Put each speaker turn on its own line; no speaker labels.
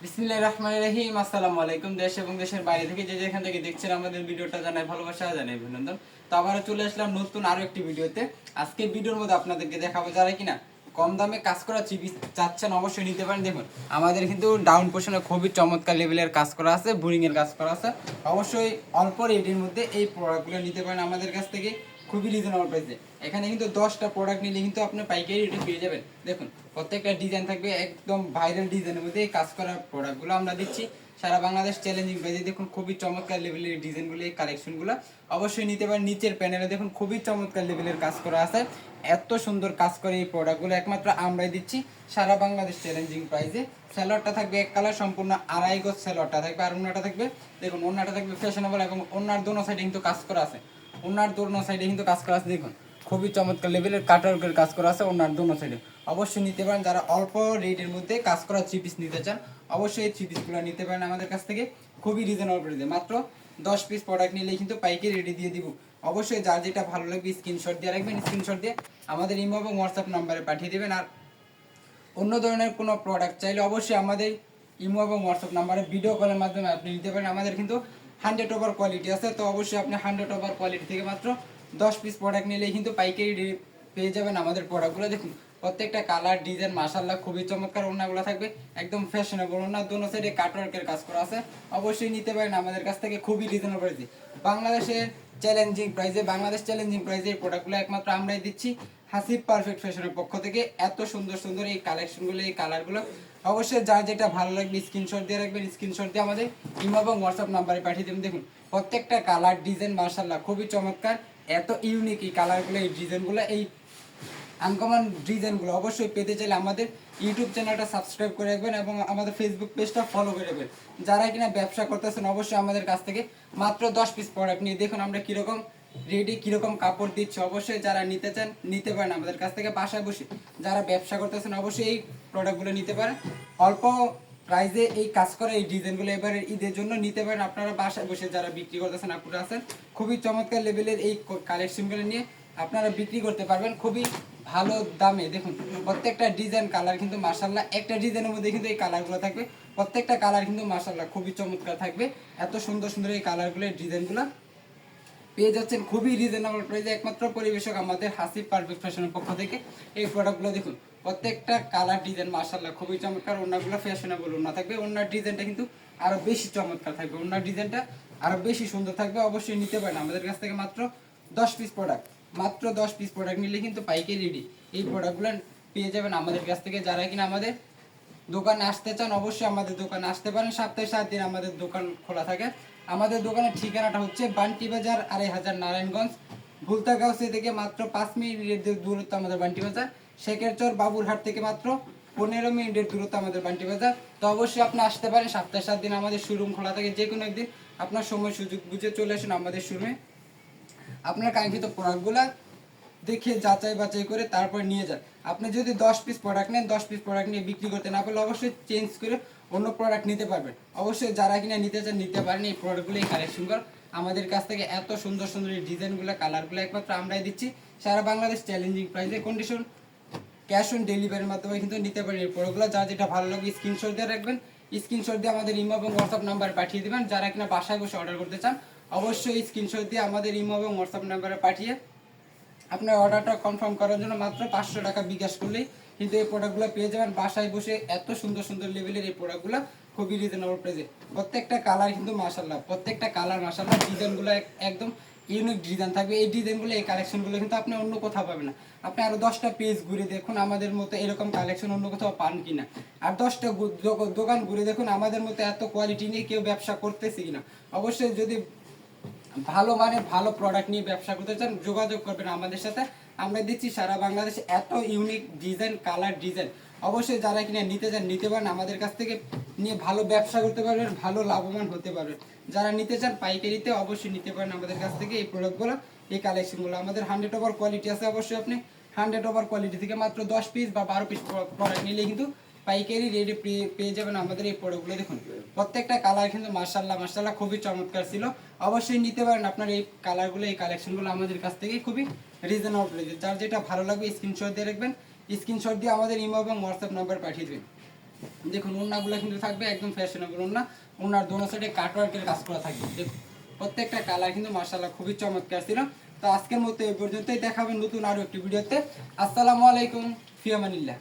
বিসমিল্লাহির রহমানির রহিম। আসসালামু আলাইকুম। দেশ এবং দেশের বাইরে থেকে যে যেখান থেকে দেখছেন আমাদের ভিডিওটা জানাই ভালোবাসা, জানাই অভিনন্দন। তো আবারও চলে আসলাম নতুন আরো একটি ভিডিওতে। আজকে ভিডিওর মধ্যে আপনাদেরকে দেখাবো যারা কিনা কম দামে কাজ করা চিপি চাচ্ছেন অবশ্যই নিতে পারেন। দেখুন আমাদের কিন্তু ডাউন পোর্শনে খুবই চমৎকার লেভেলের কাজ করা আছে, বোরিং এর কাজ করা আছে। অবশ্যই অল্প রেটের মধ্যে এই প্রোডাক্টগুলো নিতে পারেন আমাদের কাছ থেকে খুবই রিজনেবল প্রাইসে। এখানে কিন্তু 10টা প্রোডাক্ট নিলে কিন্তু আপনি পাইকারি রেটে পেয়ে যাবেন। দেখুন প্রত্যেকটা ডিজাইন থাকবে একদম ভাইরাল ডিজাইনের মধ্যে এই কাজ করা প্রোডাক্টগুলো আমরা দিচ্ছি সারা বাংলাদেশ চ্যালেঞ্জিং প্রাইসে। দেখুন খুবই চমৎকার লেভেলের ডিজাইনগুলো, এই কালেকশনগুলো অবশ্যই নিতে পারেন। নিচের প্যানেলে দেখুন খুবই চমৎকার লেভেলের কাজ করা আছে। এত সুন্দর কাজ করে এই প্রোডাক্টগুলো একমাত্র আমরাই দিচ্ছি সারা বাংলাদেশ চ্যালেঞ্জিং প্রাইসে। স্যালোয়ারটা থাকবে এক কালার, সম্পূর্ণ আড়াই গজ স্যালোয়ারটা থাকবে। আর ওন্নাটা থাকবে, দেখুন ওন্নাটা থাকবে ফ্যাশনেবল এবং ওন্নার দোনো সাইডে কিন্তু কাজ করা আছে। ওনার দোনো সাইডে কিন্তু কাজ করা আছে। দেখুন খুবই চমৎকার লেভেলের কাটারকের কাজ করা আছে ওনার দোনো সাইডে। অবশ্যই নিতে পারেন যারা অল্প রেটের মধ্যে কাজ করা থ্রি পিস নিতে চান, অবশ্যই এই থ্রি পিসগুলো নিতে পারেন আমাদের কাছ থেকে খুবই রিজনেবল প্রাইসে। মাত্র 10 পিস প্রোডাক্ট নিলেই কিন্তু পাইকারি রেডি দিয়ে দিব। অবশ্যই যার যেটা ভালো লাগবে স্ক্রিনশট দিয়ে রাখবেন, স্ক্রিনশট দিয়ে আমাদের ইমো এবং হোয়াটসঅ্যাপ নাম্বারে পাঠিয়ে দেবেন। আর অন্য ধরনের কোনো প্রোডাক্ট চাইলে অবশ্যই আমাদের ইমো এবং হোয়াটসঅ্যাপ নাম্বারে ভিডিও কলের মাধ্যমে আপনি নিতে পারেন। আমাদের কিন্তু 100 ওভার কোয়ালিটি আছে, তো অবশ্যই আপনি 100 ওভার কোয়ালিটি থেকে মাত্র 10 পিস প্রোডাক্ট নিলেই কিন্তু পাইকারি পেয়ে যাবেন আমাদের প্রোডাক্টগুলো। দেখুন প্রত্যেকটা কালার ডিজাইন মাশাআল্লাহ খুবই চমৎকার। ওড়নাগুলো থাকবে একদম ফ্যাশনেবল, ওড়না দোনো সাইডে কাটওয়ার্কের কাজ করা আছে। অবশ্যই নিতে পারেন আমাদের কাছ থেকে খুবই রিজনেবল প্রাইসে, বাংলাদেশের চ্যালেঞ্জিং প্রাইসে। বাংলাদেশ চ্যালেঞ্জিং প্রাইসে এই প্রোডাক্টগুলো একমাত্র আমরাই দিচ্ছি হাসিব পারফেক্ট ফ্যাশনের পক্ষ থেকে। এত সুন্দর সুন্দর এই কালেকশনগুলো, এই কালারগুলো অবশ্যই যার যেটা ভালো লাগবে স্ক্রিনশট দিয়ে রাখবেন, স্ক্রিনশট দিয়ে আমাদের ইমো এবং হোয়াটসঅ্যাপ নাম্বারে পাঠিয়ে দেবেন। দেখুন প্রত্যেকটা কালার ডিজাইন মাশাআল্লাহ খুবই চমৎকার, এত ইউনিক এই কালারগুলো, এই ডিজাইনগুলো, এই আনকমন ডিজাইনগুলো অবশ্যই পেতে চাইলে আমাদের ইউটিউব চ্যানেলটা সাবস্ক্রাইব করে রাখবেন এবং আমাদের ফেসবুক পেজটা ফলো করে রাখবেন। যারা কিনা ব্যবসা করতেছেন অবশ্যই আমাদের কাছ থেকে মাত্র 10 পিস প্রোডাক্ট নিয়ে দেখুন আমরা কীরকম রেডি, কীরকম কাপড় দিচ্ছি। অবশ্যই যারা নিতে চান নিতে পারেন আমাদের কাছ থেকে বাসায় বসে। যারা ব্যবসা করতেছেন অবশ্যই এই প্রোডাক্টগুলো নিতে পারেন অল্প প্রাইসে। এই কাজ করা এই ডিজাইনগুলো এবারে ঈদের জন্য নিতে পারেন আপনারা বাসায় বসে। যারা বিক্রি করতেছেন আপুরা আছেন, খুবই চমৎকার লেভেলের এই কালেকশনগুলো নিয়ে আপনারা বিক্রি করতে পারবেন খুবই ভালো দামে। দেখুন প্রত্যেকটা ডিজাইন কালার কিন্তু মাশাআল্লাহ, একটা ডিজাইনের মধ্যে কিন্তু এই কালারগুলো থাকবে। প্রত্যেকটা কালার কিন্তু মাশাআল্লাহ খুবই চমৎকার থাকবে। এত সুন্দর সুন্দর এই কালারগুলো, ডিজাইনগুলো পেয়ে যাচ্ছেন খুবই রিজনেবল প্রাইসে একমাত্র পরিবেশক আমাদের হাসিব পারফেক্ট ফ্যাশনের পক্ষ থেকে। এই প্রোডাক্টগুলো দেখুন প্রত্যেকটা কালার ডিজাইন মাশাআল্লাহ খুবই চমৎকার। ওড়নাগুলো ফ্যাশনেবল ওড়না থাকবে, ওড়নার ডিজাইনটা কিন্তু আরো বেশি চমৎকার থাকবে, ওড়নার ডিজাইনটা আরো বেশি সুন্দর থাকবে। অবশ্যই নিতে পারেন আমাদের কাছ থেকে মাত্র 10 পিস প্রোডাক্ট, মাত্র 10 পিস প্রোডাক্ট নিলে কিন্তু পাইকারি রেডি এই প্রোডাক্টগুলো পেয়ে যাবেন আমাদের কাছ থেকে। যারা কিনা আমাদের দোকানে আসতে চান অবশ্যই আমাদের দোকানে আসতে পারেন। সপ্তাহে 7 দিন আমাদের দোকান খোলা থাকে। আমাদের দোকানের ঠিকানাটা হচ্ছে বান্টি বাজার 2500 নারায়ণগঞ্জ, ভুলতাগাঁওসি থেকে মাত্র 5 মিনিটের দূরত্ব আমাদের বান্টি বাজার। শেখেরচর বাবুরহাট থেকে মাত্র 15 মিনিটের দূরত্ব আমাদের বান্টি বাজার। তো অবশ্যই আপনি আসতে পারেন, সপ্তাহে 7 দিন আমাদের শোরুম খোলা থাকে। যে কোনো একদিন আপনার সময় সুযোগ বুঝে চলে আসুন আমাদের শোরুমে। আপনার কাঙ্ক্ষিত প্রোডাক্টগুলো দেখে যাচাই বাছাই করে তারপর নিয়ে যান। আপনি যদি 10 পিস প্রোডাক্ট নেন, 10 পিস প্রোডাক্ট নিয়ে বিক্রি করতে না পারলে অবশ্যই চেঞ্জ করে অন্য প্রোডাক্ট নিতে পারবেন। অবশ্যই যারা কিনা নিতে চান নিতে পারেন এই প্রোডাক্টগুলো, এই কালেকশনগুলো আমাদের কাছ থেকে। এত সুন্দর সুন্দর এই ডিজাইনগুলো, কালারগুলো একমাত্র আমরাই দিচ্ছি সারা বাংলাদেশ চ্যালেঞ্জিং প্রাইসে। কন্ডিশন ক্যাশ অন ডেলিভারির মাধ্যমে কিন্তু নিতে পারেন এই প্রোডাক্টগুলো। যা যেটা ভালো লাগবে স্ক্রিনশট দিয়ে রাখবেন, স্ক্রিনশট দিয়ে আমাদের ইমো এবং হোয়াটসঅ্যাপ নাম্বার পাঠিয়ে দেবেন। যারা কিনা বাসায় বসে অর্ডার করতে চান অবশ্যই স্ক্রিনশট দিয়ে আমাদের ইমো এবং হোয়াটসঅ্যাপ নাম্বারে পাঠিয়ে আপনার অর্ডারটা কনফার্ম করার জন্য মাত্র 500 টাকা বিকাশ করলেই কিন্তু এই প্রোডাক্টগুলো পেয়ে যাবেন বাসায় বসে। এত সুন্দর সুন্দর লেভেলের এই প্রোডাক্টগুলো খুবই রিজনেবল প্রাইসে। প্রত্যেকটা কালার কিন্তু মাশাআল্লাহ, প্রত্যেকটা কালার মাশাআল্লাহ, ডিজাইনগুলো একদম ইউনিক ডিজাইন থাকবে। এই ডিজাইনগুলো, এই কালেকশনগুলো কিন্তু আপনি অন্য কোথাও পাবেন না। আপনি আরও 10টা পেজ ঘুরে দেখুন আমাদের মতো এরকম কালেকশন অন্য কোথাও পান কিনা। আর 10টা দোকান ঘুরে দেখুন আমাদের মতো এত কোয়ালিটি নিয়ে কেউ ব্যবসা করতেছে কিনা। অবশ্যই যদি ভালো মানে ভালো প্রোডাক্ট নিয়ে ব্যবসা করতে চান যোগাযোগ করবেন আমাদের সাথে। আমরা দিচ্ছি সারা বাংলাদেশে এত ইউনিক ডিজাইন, কালার ডিজাইন। অবশ্যই যারা কিনা নিতে চান নিতে পারেন আমাদের কাছ থেকে নিয়ে ভালো ব্যবসা করতে পারবেন, ভালো লাভবান হতে পারবেন। যারা নিতে চান পাইকারিতে অবশ্যই নিতে পারেন আমাদের কাছ থেকে এই প্রোডাক্টগুলো, এই কালেকশনগুলো। আমাদের 100 ওভার কোয়ালিটি আছে। অবশ্যই আপনি 100 ওভার কোয়ালিটি থেকে মাত্র 10 পিস বা 12 পিস প্রোডাক্ট নিলে কিন্তু পাইকারি রেটে পেয়ে যাবেন আমাদের এই প্রোডাক্টগুলো। দেখুন প্রত্যেকটা কালার কিন্তু মাশাআল্লাহ মাশাআল্লাহ খুবই চমৎকার ছিল। অবশ্যই নিতে পারেন আপনার এই কালারগুলো, এই কালেকশনগুলো আমাদের কাছ থেকে খুবই রিজনেবল প্রাইসে। যার যেটা ভালো লাগবে স্ক্রিনশট দিয়ে রাখবেন, স্ক্রিনশট দিয়ে আমাদের ইমো এবং হোয়াটসঅ্যাপ নাম্বার পাঠিয়ে দেবেন। দেখুন ওড়নাগুলো কিন্তু থাকবে একদম ফ্যাশনেবল ওড়না। ওড়নার দোনো সাইডে কাটওয়ার্কের কাজ করা থাকবে। দেখুন প্রত্যেকটা কালার কিন্তু মাশাআল্লাহ খুবই চমৎকার ছিল। তো আজকের মতো এই পর্যন্তই, দেখাবেন নতুন আরো একটি ভিডিওতে। আসসালামু আলাইকুম, ফি আমানিল্লাহ।